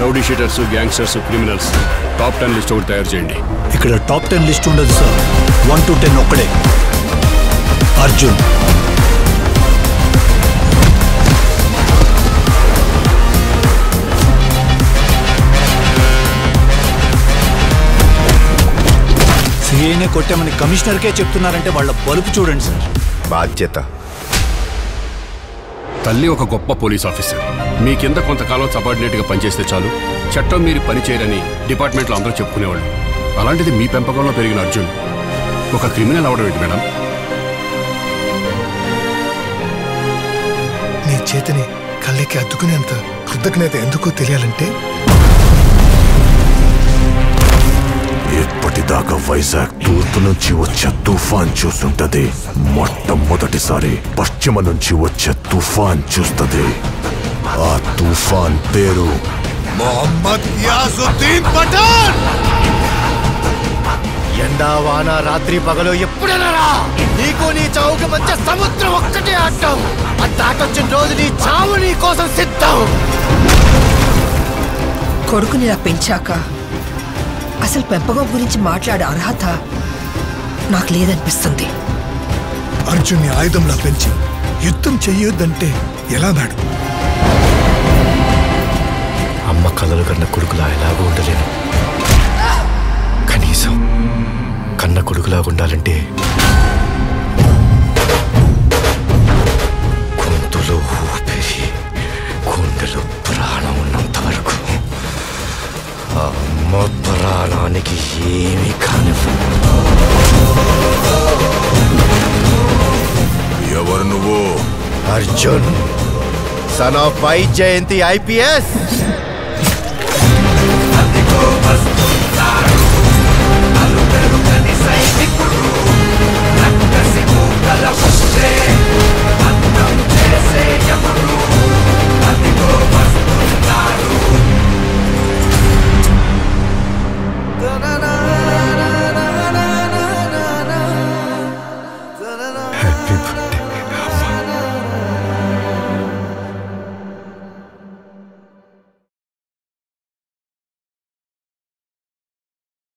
Rowdy sheeters, gangsters, criminals top 10 list ఒకటి తయారు చేయండి. ఇక్కడ టాప్ 10 లిస్ట్ ఉండదు సార్. 1 to 10 ఒక్కడే. అర్జున్. సిఐనే కొట్టామని కమిషనర్కే చెప్తున్నారంటే వాళ్ళ బలుపు చూడండి సార్. బాధ్యత. తల్లి ఒక గొప్ప పోలీస్ ఆఫీసర్. మీ కింద కొంతకాలం సబార్డినేట్గా పనిచేస్తే చాలు, చట్టం మీరు పనిచేయరని డిపార్ట్మెంట్లో అందరూ చెప్పుకునేవాళ్ళు. అలాంటిది మీ పెంపకంలో పెరిగిన అర్జున్ ఒక క్రిమినల్ అవడం ఏంటి మేడం? నీ చేతిని కళ్ళకి అద్దుకునేంత కృతజ్ఞత ఎందుకో తెలియాలంటే, ఇప్పటిదాకా వైజాగ్ తూర్పు నుంచి వచ్చే తుఫాన్ చూస్తుంటది. మొట్టమొదటిసారి పశ్చిమ నుంచి వచ్చే తుఫాన్ చూస్తుంది. ఆ తుఫాన్ పేరు మొహమ్మద్ యాజుద్దీన్ పఠాన్. ఎండా వాన రాత్రి పగలు ఎప్పుడైనా నీకు నీ చావుకి మధ్య సముద్రం ఒక్కటే అడ్డం. ఆ దాటొచ్చిన రోజు నీ చావు నీ కోసం సిద్ధం. కొడుకుని పెంచాక అసలు పెంపకం గురించి మాట్లాడే అర్హత నాకు లేదనిపిస్తుంది. అర్జున్ని ఆయుధంలా పెంచి యుద్ధం చెయ్యొద్దంటే ఎలా మేడం? అమ్మ కలలు కన్న కొడుకులా ఎలాగో ఉండలేను. కనీసం కన్న కొడుకులాగా ఉండాలంటే గొంతులో ఊపిరి, గుండెలో ప్రాణం ఉన్నంత వరకు అమ్మ ప్రాణానికి ఏమీ కానివ్వను. ఎవరు నువ్వు? Arjun, son of Vyjayanthi IPS.